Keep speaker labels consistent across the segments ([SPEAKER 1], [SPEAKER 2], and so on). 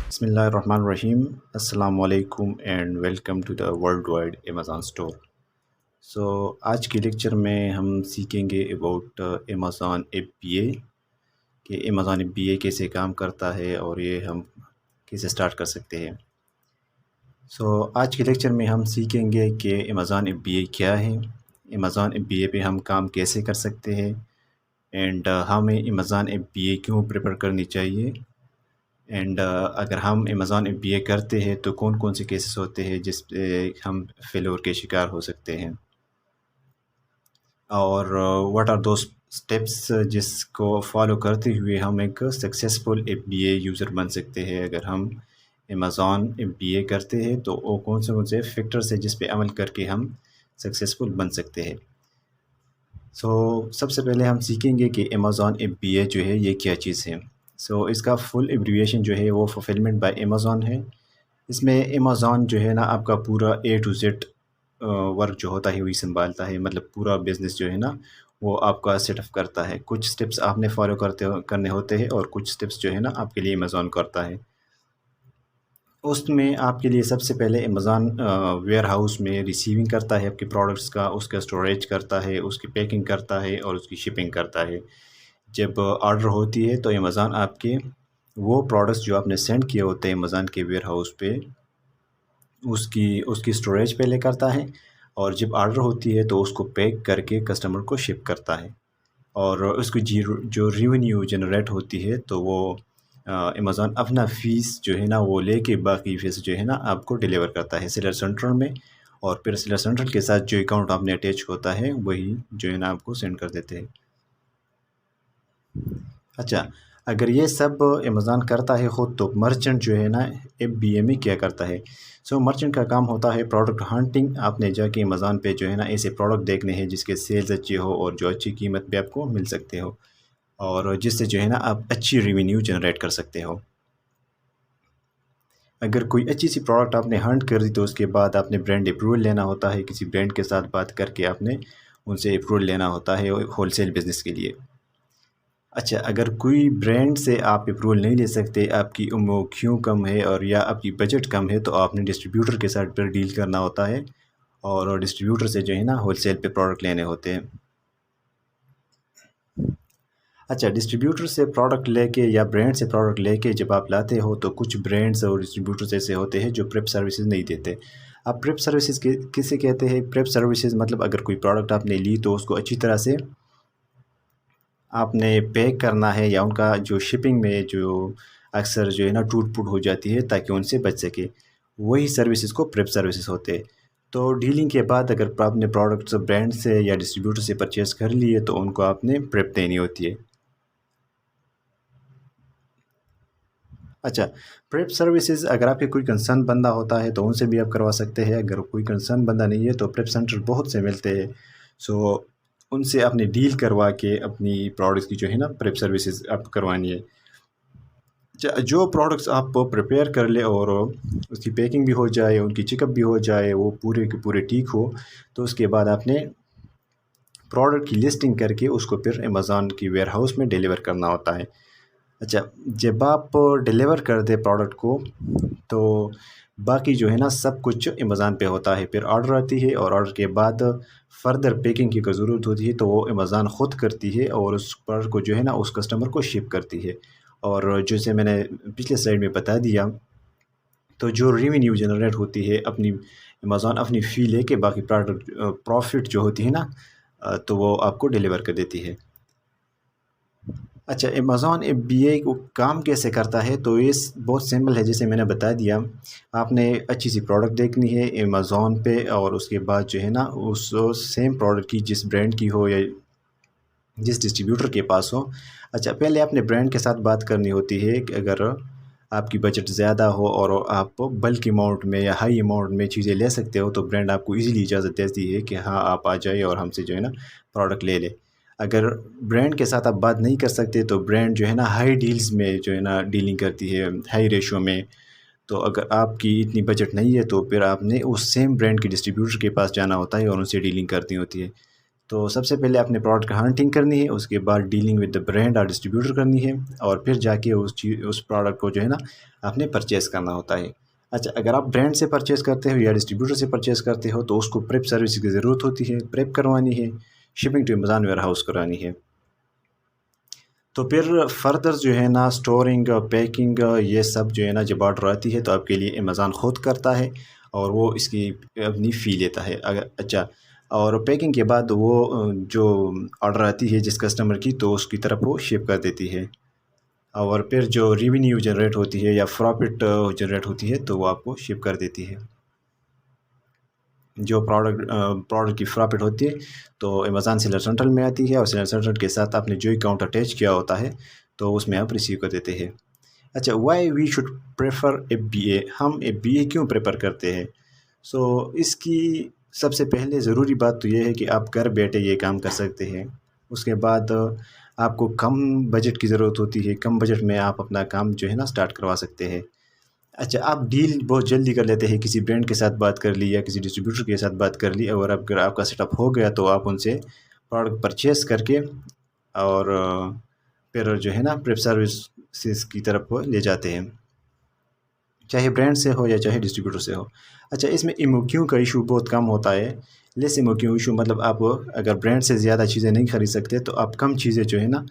[SPEAKER 1] بسم اللہ الرحمن الرحیم. السلام علیکم and welcome to the world wide Amazon store. So آج کے لیکچر میں ہم سیکھیں گے about Amazon F B A کہ امیزون ایف بی اے کیسے کام کرتا ہے اور یہ ہم کیسے سٹارٹ کر سکتے ہیں. سو آج کے لیکچر میں ہم سیکھیں گے کہ امیزون ایف بی اے کیا ہے، امیزون ایف بی اے پہ ہم کام کیسے کر سکتے ہیں، اینڈ ہمیں امیزون ایف بی اے کیوں پریپر کرنی چاہیے، اینڈ اگر ہم امیزون ایف بی اے کرتے ہیں تو کون کون سے کیسز ہوتے ہیں جس پہ ہم فیلور کے شکار ہو سکتے ہیں، اور واٹ آر دوز اسٹیپس جس کو فالو کرتے ہوئے ہم ایک successful F B A user بن سکتے ہیں. اگر ہم امیزون ایف بی اے کرتے ہیں تو وہ کون سے فیکٹرس ہیں جس پہ عمل کر کے ہم سکسیزفل بن سکتے ہیں. سو سب سے پہلے ہم سیکھیں گے کہ امیزون ایف بی اے جو ہے یہ کیا چیز ہے. سو اس کا فل ایبریویشن جو ہے وہ فلفلمنٹ بائی امیزون ہے. اس میں امیزون جو ہے نا آپ کا پورا اے ٹو زیڈ ورک جو ہوتا ہے وہی سنبھالتا ہے، مطلب پورا بزنس جو ہے نا وہ آپ کا سیٹ اپ کرتا ہے. کچھ سٹیپس آپ نے فالو کرنے ہوتے ہیں اور کچھ سٹیپس جو ہے نا آپ کے لیے امیزون کرتا ہے. اس میں آپ کے لیے سب سے پہلے امیزون ویئر ہاؤس میں ریسیونگ کرتا ہے آپ کے پروڈکٹس کا، اس کا اسٹوریج کرتا ہے، اس کی پیکنگ کرتا ہے اور اس کی شپنگ کرتا ہے. جب آرڈر ہوتی ہے تو امیزون آپ کے وہ پروڈکٹس جو آپ نے سینڈ کیے ہوتے ہیں امیزون کے ویئر ہاؤس پہ اس کی اسٹوریج پہ لے کرتا ہے، اور جب آرڈر ہوتی ہے تو اس کو پیک کر کے کسٹمر کو شپ کرتا ہے، اور اس کی جو ریونیو جنریٹ ہوتی ہے تو وہ امیزون اپنا فیس جو ہے نا وہ لے کے باقی فیس جو ہے نا آپ کو ڈیلیور کرتا ہے سیلر سینٹرل میں، اور پھر سیلر سینٹرل کے ساتھ جو اکاؤنٹ آپ نے اٹیچ ہوتا ہے وہی جو ہے نا آپ کو سینڈ کر دیتے ہیں. اچھا، اگر یہ سب امیزون کرتا ہے خود تو مرچنٹ جو ہے نا ایف بی اے میں کیا کرتا ہے. سو مرچنٹ کا کام ہوتا ہے پروڈکٹ ہنٹنگ. آپ نے جا کے امیزون پہ جو ہے نا ایسے پروڈکٹ دیکھنے ہیں جس کے سیلز اچھے ہو اور جو اچھی قیمت پہ آپ کو مل سکتے ہو، اور جس سے جو ہے نا آپ اچھی ریونیو جنریٹ کر سکتے ہو. اگر کوئی اچھی سی پروڈکٹ آپ نے ہنٹ کر دی تو اس کے بعد آپ نے برانڈ اپروول لینا ہوتا ہے، کسی برانڈ کے ساتھ بات کر کے آپ نے ان سے اپروول لینا ہوتا ہے ہول سیل بزنس کے لیے. اچھا، اگر کوئی برانڈ سے آپ اپروول نہیں لے سکتے، آپ کی کیوں کم ہے اور یا آپ کی بجٹ کم ہے، تو آپ نے ڈسٹریبیوٹر کے ساتھ پھر ڈیل کرنا ہوتا ہے، اور ڈسٹریبیوٹر سے جو ہے نا ہول سیل پہ پروڈکٹ لینے ہوتے ہیں. اچھا، ڈسٹریبیوٹر سے پروڈکٹ لے کے یا برانڈ سے پروڈکٹ لے کے جب آپ لاتے ہو تو کچھ برانڈز اور ڈسٹریبیوٹرز ایسے ہوتے ہیں جو پریپ سروسز نہیں دیتے. اب پریپ سروسز کسے کہتے ہیں؟ پریپ سروسز مطلب اگر کوئی پروڈکٹ آپ نے لی تو اس کو اچھی طرح سے آپ نے پیک کرنا ہے، یا ان کا جو شپنگ میں جو اکثر جو ہے نا ٹوٹ پھوٹ ہو جاتی ہے تاکہ ان سے بچ سکے، وہی سروسز کو پریپ سروسز ہوتے ہیں. تو ڈیلنگ کے بعد اگر آپ نے پروڈکٹس برانڈ سے یا ڈسٹریبیوٹر سے پرچیز کر لیے تو ان کو آپ نے پریپ دینی ہوتی ہے. اچھا، پریپ سروسز اگر آپ کے کوئی کنسرن بندہ ہوتا ہے تو ان سے بھی آپ کروا سکتے ہیں. اگر کوئی کنسرن بندہ نہیں ہے تو پریپ سینٹر بہت سے ملتے ہیں، سو ان سے آپ نے ڈیل کروا کے اپنی پروڈکٹس کی جو ہے نا پریپ سروسز آپ کروانی ہے. جو پروڈکٹس آپ پریپیئر کر لے اور اس کی پیکنگ بھی ہو جائے، ان کی چیک اپ بھی ہو جائے، وہ پورے کے پورے ٹھیک ہو، تو اس کے بعد آپ نے پروڈکٹ کی لسٹنگ کر کے اس کو پھر امیزون کی ویئر ہاؤس میں ڈیلیور کرنا ہوتا ہے. اچھا، جب آپ ڈیلیور کر دے پروڈکٹ کو تو باقی جو ہے نا سب کچھ امیزون پہ ہوتا ہے. پھر آرڈر آتی ہے اور آرڈر کے بعد فردر پیکنگ کی ضرورت ہوتی ہے تو وہ امیزون خود کرتی ہے اور اس پروڈکٹ کو جو ہے نا اس کسٹمر کو شپ کرتی ہے. اور جیسے میں نے پچھلے سلائڈ میں بتا دیا، تو جو ریونیو جنریٹ ہوتی ہے اپنی امیزون اپنی فی لے کے باقی پروفٹ جو ہوتی ہے نا تو وہ آپ کو ڈیلیور کر دیتی ہے. اچھا، امیزون ایف بی اے کو کام کیسے کرتا ہے؟ تو یہ بہت سمپل ہے، جیسے میں نے بتا دیا. آپ نے اچھی سی پروڈکٹ دیکھنی ہے امیزون پہ، اور اس کے بعد جو ہے نا اس سیم پروڈکٹ کی جس برانڈ کی ہو یا جس ڈسٹریبیوٹر کے پاس ہو. اچھا، پہلے آپ نے برانڈ کے ساتھ بات کرنی ہوتی ہے کہ اگر آپ کی بجٹ زیادہ ہو اور آپ بلک اماؤنٹ میں یا ہائی اماؤنٹ میں چیزیں لے سکتے ہو تو برانڈ آپ کو ایزیلی اجازت دیتی ہے کہ ہاں آپ آ جائے اور ہم سے جو ہے نا پروڈکٹ لے لے. اگر برانڈ کے ساتھ آپ بات نہیں کر سکتے تو برانڈ جو ہے نا ہائی ڈیلز میں جو ہے نا ڈیلنگ کرتی ہے، ہائی ریشو میں. تو اگر آپ کی اتنی بجٹ نہیں ہے تو پھر آپ نے اس سیم برانڈ کے ڈسٹریبیوٹر کے پاس جانا ہوتا ہے اور ان سے ڈیلنگ کرنی ہوتی ہے. تو سب سے پہلے اپنے پروڈکٹ کا ہنٹنگ کرنی ہے، اس کے بعد ڈیلنگ ود دا برانڈ اور ڈسٹریبیوٹر کرنی ہے، اور پھر جا کے اس پروڈکٹ کو جو ہے نا آپ نے پرچیز کرنا ہوتا ہے۔ اچھا، اگر آپ برانڈ سے پرچیز کرتے ہو یا ڈسٹریبیوٹر سے پرچیز کرتے ہو تو اس کو پریپ سروس کی ضرورت ہوتی ہے، پریپ کروانی ہے، shipping to Amazon warehouse کرانی ہے۔ تو پھر فردر جو ہے نا اسٹورنگ، پیکنگ، یہ سب جو ہے نا جب آرڈر آتی ہے تو آپ کے لیے امیزون خود کرتا ہے اور وہ اس کی اپنی فی لیتا ہے۔ اچھا، اور پیکنگ کے بعد وہ جو آرڈر آتی ہے جس کسٹمر کی تو اس کی طرف وہ شپ کر دیتی ہے، اور پھر جو ریونیو جنریٹ ہوتی ہے یا پروفٹ جنریٹ ہوتی ہے تو وہ آپ کو شپ کر دیتی ہے۔ جو پروڈکٹ کی پروفٹ ہوتی ہے تو امیزون سیلر سینٹرل میں آتی ہے، اور سیلر سینٹرل کے ساتھ آپ نے جو اکاؤنٹ اٹیچ کیا ہوتا ہے تو اس میں آپ ریسیو کر دیتے ہیں۔ اچھا، why we should prefer F B A, ہم ایف بی اے کیوں پریفر کرتے ہیں؟ سو اس کی سب سے پہلے ضروری بات تو یہ ہے کہ آپ گھر بیٹھے یہ کام کر سکتے ہیں۔ اس کے بعد آپ کو کم بجٹ کی ضرورت ہوتی ہے، کم بجٹ میں آپ اپنا کام جو ہے نا سٹارٹ کروا سکتے ہیں۔ اچھا، آپ ڈیل بہت جلدی کر لیتے ہیں، کسی برانڈ کے ساتھ بات کر لی یا کسی ڈسٹریبیوٹر کے ساتھ بات کر لی، اور اگر آپ کا سیٹ اپ ہو گیا تو آپ ان سے پروڈکٹ پرچیز کر کے اور پھر جو ہے نا پریپ سروسز کی طرف لے جاتے ہیں، چاہے برانڈ سے ہو یا چاہے ڈسٹریبیوٹر سے ہو۔ اچھا، اس میں ایموکیو کا ایشو بہت کم ہوتا ہے، لیس ایموکیو ایشو، مطلب آپ اگر برانڈ سے زیادہ چیزیں نہیں خرید سکتے تو آپ کم چیزیں جو ہے نا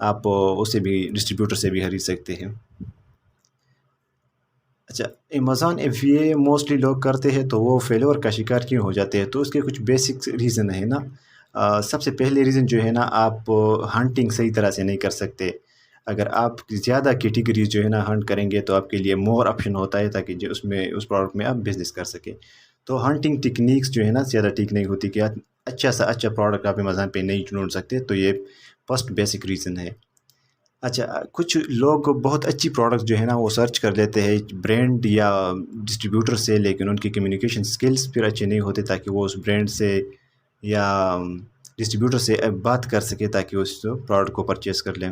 [SPEAKER 1] آپ اسے بھی ڈسٹریبیوٹر سے بھی خرید سکتے ہیں۔ اچھا، امیزون ایف بی اے موسٹلی لوگ کرتے ہیں تو وہ فیلور کا شکار کیوں ہو جاتے ہیں؟ تو اس کے کچھ بیسک ریزن ہے نا۔ سب سے پہلے ریزن جو ہے نا، آپ ہنٹنگ صحیح طرح سے نہیں کر سکتے۔ اگر آپ زیادہ کیٹیگریز جو ہے نا ہنٹ کریں گے تو آپ کے لیے مور آپشن ہوتا ہے تاکہ جو اس پروڈکٹ میں آپ بزنس کر سکیں۔ تو ہنٹنگ ٹیکنیکس جو ہے نا زیادہ ٹھیک نہیں ہوتی کہ اچھا سا اچھا پروڈکٹ آپ امیزون پہ نہیں ڈھونڈ سکتے، تو یہ فرسٹ بیسک ریزن ہے۔ اچھا، کچھ لوگ بہت اچھی پروڈکٹ جو ہے نا وہ سرچ کر لیتے ہیں برانڈ یا ڈسٹریبیوٹر سے، لیکن ان کی کمیونیکیشن سکلز پھر اچھے نہیں ہوتے تاکہ وہ اس برانڈ سے یا ڈسٹریبیوٹر سے بات کر سکے تاکہ اس پروڈکٹ کو پرچیز کر لیں۔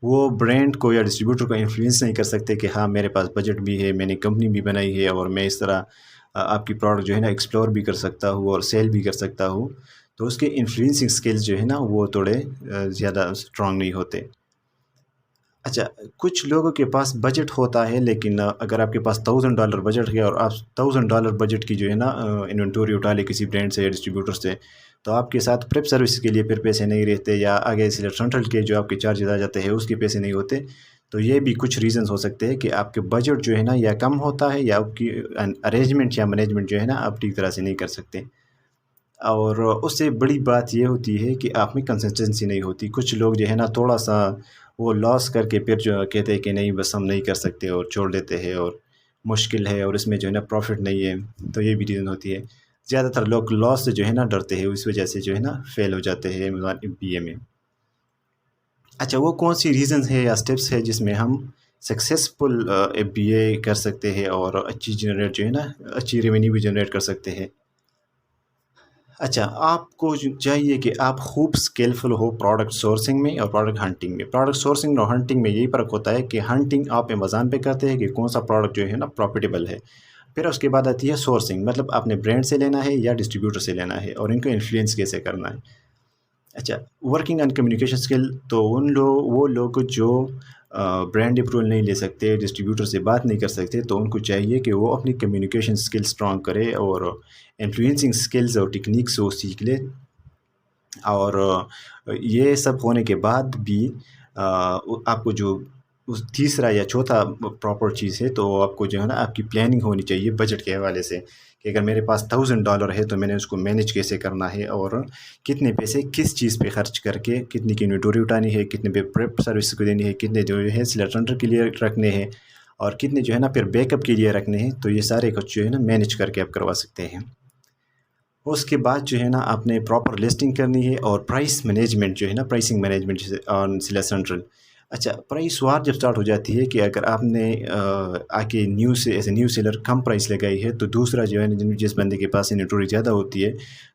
[SPEAKER 1] وہ برانڈ کو یا ڈسٹریبیوٹر کو انفلوئنس نہیں کر سکتے کہ ہاں میرے پاس بجٹ بھی ہے، میں نے کمپنی بھی بنائی ہے، اور میں اس طرح آپ کی پروڈکٹ جو ہے نا ایکسپلور بھی کر سکتا ہوں اور سیل بھی کر سکتا ہوں۔ تو اس کے انفلوئنسنگ سکلز جو ہے نا وہ تھوڑے زیادہ اسٹرانگ نہیں ہوتے۔ اچھا، کچھ لوگوں کے پاس بجٹ ہوتا ہے، لیکن اگر آپ کے پاس $1000 بجٹ ہے اور آپ $1000 بجٹ کی جو ہے نا انوینٹوری اٹھا لے کسی برانڈ سے یا ڈسٹریبیوٹر سے، تو آپ کے ساتھ پریپ سروس کے لیے پھر پیسے نہیں رہتے، یا آگے سیلر سینٹرل کے جو آپ کے چارجز آ جاتے ہیں اس کے پیسے نہیں ہوتے۔ تو یہ بھی کچھ ریزنز ہو سکتے ہیں کہ آپ کے بجٹ جو ہے نا یا کم ہوتا ہے، یا آپ کی ارینجمنٹ یا مینجمنٹ جو ہے نا آپ ٹھیک طرح سے نہیں کر سکتے، اور اس سے بڑی بات یہ ہوتی ہے کہ آپ میں کنسسٹنسی نہیں ہوتی۔ کچھ لوگ جو ہے نا تھوڑا سا وہ لاس کر کے پھر جو کہتے ہیں کہ نہیں بس ہم نہیں کر سکتے اور چھوڑ دیتے ہیں، اور مشکل ہے اور اس میں جو ہے نا پروفٹ نہیں ہے، تو یہ بھی ریزن ہوتی ہے۔ زیادہ تر لوگ لاس سے جو ہے نا ڈرتے ہیں، اس وجہ سے جو ہے نا فیل ہو جاتے ہیں امیزون ایف بی اے میں۔ اچھا، وہ کون سی ریزنز ہے یا اسٹیپس ہے جس میں ہم سکسیزفل ایف بی اے کر سکتے ہیں اور اچھی جنریٹ جو ہے نا اچھی ریونیو بھی جنریٹ کر سکتے ہیں؟ اچھا، آپ کو چاہیے کہ آپ خوب اسکلفل ہو پروڈکٹ سورسنگ میں اور پروڈکٹ ہنٹنگ میں۔ پروڈکٹ سورسنگ اور ہنٹنگ میں یہی فرق ہوتا ہے کہ ہنٹنگ آپ امیزون پہ کرتے ہیں کہ کون سا پروڈکٹ جو ہے نا پروفیٹیبل ہے، پھر اس کے بعد آتی ہے سورسنگ، مطلب آپ نے برانڈ سے لینا ہے یا ڈسٹریبیوٹر سے لینا ہے اور ان کو انفلوئنس کیسے کرنا ہے۔ اچھا، ورکنگ آن کمیونیکیشن اسکل، تو وہ لوگ جو برانڈ اپروول نہیں لے سکتے، ڈسٹریبیوٹر سے بات نہیں کر سکتے، تو ان کو چاہیے کہ وہ اپنی کمیونیکیشن اسکل اسٹرانگ کرے اور انفلوئنسنگ اسکلز اور ٹیکنیکس وہ سیکھ لے۔ اور یہ سب ہونے کے بعد بھی آپ کو جو تیسرا یا چوتھا پراپر چیز ہے تو آپ کو جو ہے نا آپ کی پلاننگ ہونی چاہیے بجٹ کے حوالے سے، کہ اگر میرے پاس $1000 ہے تو میں نے اس کو مینیج کیسے کرنا ہے، اور کتنے پیسے کس چیز پہ خرچ کر کے کتنی کی انوینٹوری اٹھانی ہے، کتنے پہ پریپ سروس کو دینی ہے، کتنے جو ہے سیلر سینٹر کے لیے رکھنے ہیں، اور کتنے جو ہے نا پھر بیک اپ کے لیے رکھنے ہیں۔ تو یہ سارے کچھ جو ہے نا مینیج کر کے آپ کروا سکتے ہیں۔ اس کے بعد جو ہے نا آپ نے پراپر لسٹنگ کرنی ہے اور پرائس مینجمنٹ جو ہے نا pricing management on seller central. اچھا، پرائس وار جب سٹارٹ ہو جاتی ہے کہ اگر آپ نے آ کے as a new seller come price لگائی ہے، تو دوسرا جو ہے جس بندے کے پاس انوینٹوری زیادہ ہوتی ہے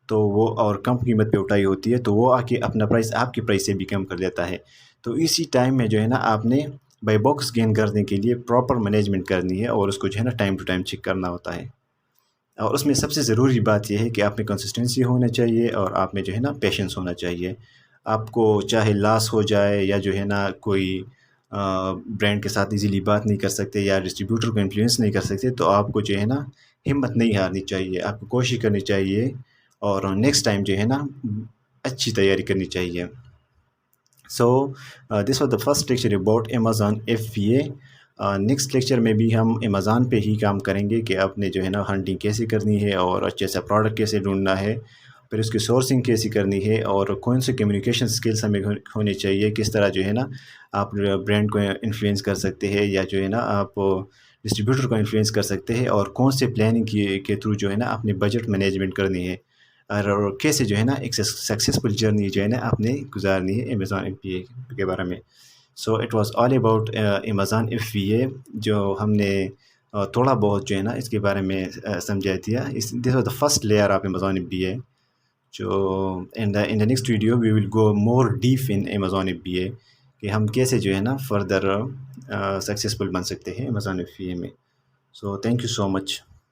[SPEAKER 1] تو وہ اور کم قیمت پہ اٹھائی ہوتی ہے، تو وہ آ کے اپنا پرائس آپ کے پرائس سے بھی کم کر لیتا ہے۔ تو اسی ٹائم میں جو ہے نا آپ نے بائی باکس گین کرنے کے لیے پراپر مینجمنٹ کرنی ہے اور اس کو جو ہے نا ٹائم ٹو ٹائم چیک کرنا ہوتا ہے۔ اور اس میں سب سے ضروری بات یہ ہے کہ آپ میں کنسسٹنسی ہونا چاہیے اور آپ میں جو ہے نا پیشنس ہونا چاہیے. آپ کو چاہے لاس ہو جائے یا جو ہے نا کوئی برانڈ کے ساتھ ایزیلی بات نہیں کر سکتے یا ڈسٹریبیوٹر کو انفلوئنس نہیں کر سکتے تو آپ کو جو ہے نا ہمت نہیں ہارنی چاہیے. آپ کو کوشش کرنی چاہیے اور نیکسٹ ٹائم جو ہے نا اچھی تیاری کرنی چاہیے. So this was the first lecture about Amazon F B A. Next lecture میں بھی ہم امیزون پہ ہی کام کریں گے کہ آپ نے جو ہے نا ہنٹنگ کیسے کرنی ہے اور اچھے سا پروڈکٹ کیسے ڈھونڈنا ہے, پھر اس کی سورسنگ کیسی کرنی ہے اور کون سے کمیونیکیشن اسکلس ہمیں ہونی چاہیے, کس طرح جو ہے نا آپ برانڈ کو انفلوئنس کر سکتے ہیں یا جو ہے نا آپ ڈسٹریبیوٹر کو انفلوئنس کر سکتے ہیں, اور کون سے پلاننگ کے تھرو جو ہے نا اپنی بجٹ مینجمنٹ کرنی ہے اور کیسے جو ہے نا ایک سکسیزفل جرنی جو ہے نا آپ نے گزارنی ہے امیزون ایف بی اے کے بارے میں. So it was all about Amazon F B A, جو ہم نے تھوڑا بہت جو ہے نا اس کے بارے میں سمجھا دیا. This was the first layer of Amazon F B A. جو in the next video we will go more deep in Amazon F B A کہ ہم کیسے جو ہے نا فردر سکسیزفل بن سکتے ہیں امیزون ایف بی اے میں. So thank you so much.